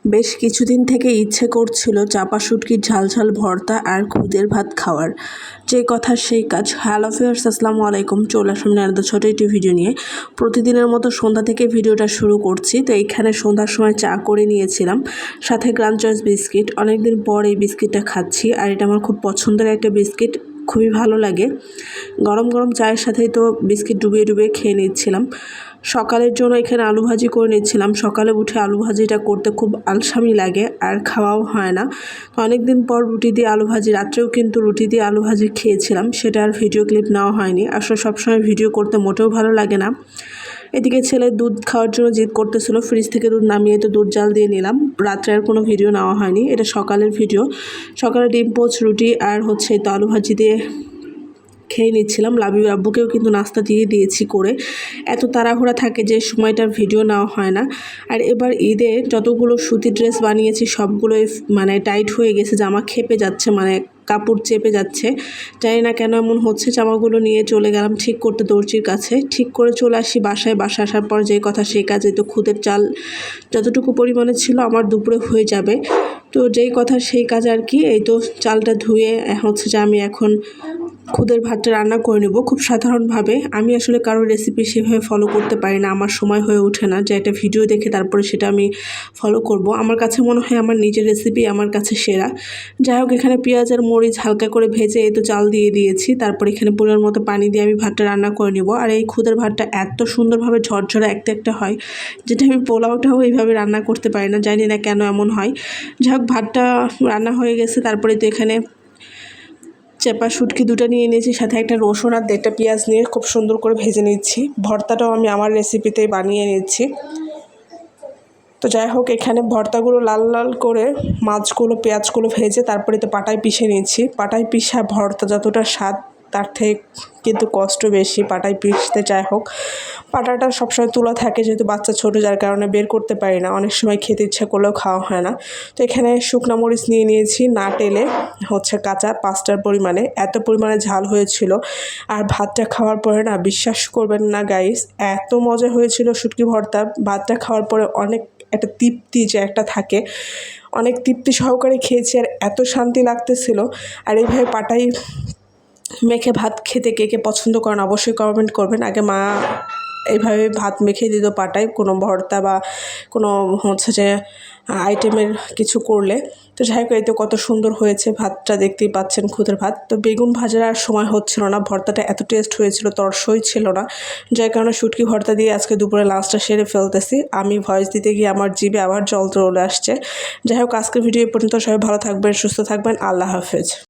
বেশ কিছুদিন থেকে ইচ্ছে করছিল চাপা শুটকির ঝাল ঝাল ভর্তা আর খুদের ভাত খাওয়ার। যে কথা সেই কাজ। হ্যালো ভিউয়ার্স, আসসালামু আলাইকুম। চলে আসলাম নতুন ছোটো একটি ভিডিও নিয়ে। প্রতিদিনের মতো সন্ধ্যা থেকে ভিডিওটা শুরু করছি। তো এইখানে সন্ধ্যার সময় চা করে নিয়েছিলাম, সাথে ক্রাঞ্চয়েস বিস্কিট। অনেকদিন পর এই বিস্কিটটা খাচ্ছি, আর এটা আমার খুব পছন্দের একটা বিস্কিট, খুবই ভালো লাগে। গরম গরম চায়ের সাথেই তো বিস্কিট ডুবিয়ে ডুবিয়ে খেয়ে নিচ্ছিলাম। সকালের জন্য এখানে আলু ভাজি করে নিচ্ছিলাম। সকালে উঠে আলু ভাজিটা করতে খুব আলসামি লাগে, আর খাওয়াও হয় না। অনেক দিন পর রুটি দিয়ে আলু ভাজি, রাত্রেও কিন্তু রুটি দিয়ে আলু ভাজি খেয়েছিলাম, সেটা আর ভিডিও ক্লিপ নেওয়া হয়নি। আসলে সবসময় ভিডিও করতে মোটেও ভালো লাগে না। এদিকে ছেলে দুধ খাওয়ার জন্য জিদ করতেছিল, ফ্রিজ থেকে দুধ নামিয়ে তো দুধ জাল দিয়ে নিলাম। রাত্রে আর কোনো ভিডিও নেওয়া হয়নি, এটা সকালের ভিডিও। সকালে ডিম পোচ, রুটি আর তো আলু ভাজি দিয়ে খেয়ে নিচ্ছিলাম। লাবিব আব্বুকেও কিন্তু নাস্তা দিয়ে দিয়েছি করে। এত তাড়াহুড়া থাকে যে সময়টার ভিডিও নেওয়া হয় না। আর এবার ঈদে যতগুলো সুতির ড্রেস বানিয়েছি সবগুলোই টাইট হয়ে গেছে, জামা খেপে যাচ্ছে, কাপড় চেপে যাচ্ছে। জানি না কেন এমন হচ্ছে। জামাগুলো নিয়ে চলে গেলাম ঠিক করতে দর্জির কাছে। ঠিক করে চলে আসি বাসায়। আসার পর যে কথা সেই কাজে, তো খুদের চাল যতটুকু পরিমাণে ছিল আমার দুপুরে হয়ে যাবে। তো যেই কথা সেই কাজ আর কি। এই তো চালটা ধুয়ে আমি এখন খুদের ভাতটা রান্না করে নেব খুব সাধারণভাবে। আমি আসলে কারোর রেসিপি সেভাবে ফলো করতে পারি না, আমার সময় হয়ে ওঠে না যে একটা ভিডিও দেখে তারপরে সেটা আমি ফলো করব। আমার কাছে মনে হয় আমার নিজের রেসিপি আমার কাছে সেরা। যাই হোক, এখানে পেঁয়াজ আর মরিচ হালকা করে ভেজে এই তো চাল দিয়ে দিয়েছি। তারপর এখানে পরিমাণ মতো পানি দিয়ে আমি ভাতটা রান্না করে নেব। আর এই খুদের ভাতটা এত সুন্দরভাবে ঝরঝরে একটা হয়, যেটা আমি পোলাওটাও এইভাবে রান্না করতে পারি না, জানি না কেন এমন হয়। যাই হোক, ভাতটা রান্না হয়ে গেছে। তারপরে তো এখানে চেপা শুটকি দুটো নিয়ে নিয়েছি, সাথে একটা রসুন আর 1টা পেঁয়াজ নিয়ে খুব সুন্দর করে ভেজে নিচ্ছি। ভর্তাটাও আমি আমার রেসিপিতেই বানিয়ে নিচ্ছি। তো যাই হোক, এখানে ভর্তাগুলো লাল লাল করে মাছগুলো পেঁয়াজগুলো ভেজে তারপরে তো পাটায় পিষে নিচ্ছি। পাটায় পিষা ভর্তা যতটা স্বাদ, তার থেকে কিন্তু কষ্ট বেশি পাটায় পিষতে। যাই হোক, পাটাটা সবসময় তোলা থাকে, যেহেতু বাচ্চা ছোটো, যার কারণে বের করতে পারি না। অনেক সময় খেতে ইচ্ছা করলেও খাওয়া হয় না। তো এখানে শুকনা মরিচ নিয়ে নিয়েছি, না টেলে কাঁচা 5টার পরিমাণে। এত পরিমাণে ঝাল হয়েছিল। আর ভাতটা খাওয়ার পরে না, বিশ্বাস করবেন না গাইস, এত মজা হয়েছিল শুটকি ভর্তা। ভাতটা খাওয়ার পরে অনেক একটা তৃপ্তি যে একটা থাকে, অনেক তৃপ্তি সহকারে খেয়েছি, আর এত শান্তি লাগতেছিল। আর এইভাবে পাটাই মেখে ভাত খেতে কে কে পছন্দ করেন অবশ্যই কমেন্ট করবেন। আগে মা এইভাবে ভাত মেখে দিত পাটায়, কোনো ভর্তা বা কোনো আইটেমের কিছু করলে। তো যাই হোক, এই তো কত সুন্দর হয়েছে ভাতটা, দেখতেই পাচ্ছেন খুদের ভাত। তো বেগুন ভাজার আর সময় হচ্ছিল না, ভর্তাটা এত টেস্ট হয়েছিল, তরসই ছিল না, যার কারণে শুটকি ভর্তা দিয়ে আজকে দুপুরে লাঞ্চটা সেরে ফেলতেছি। আমি ভয়েস দিতে গিয়ে আমার জিভে আবার জল চলে আসছে। যাই হোক, আজকের ভিডিও পর্যন্ত। সবাই ভালো থাকবেন, সুস্থ থাকবেন। আল্লাহ হাফেজ।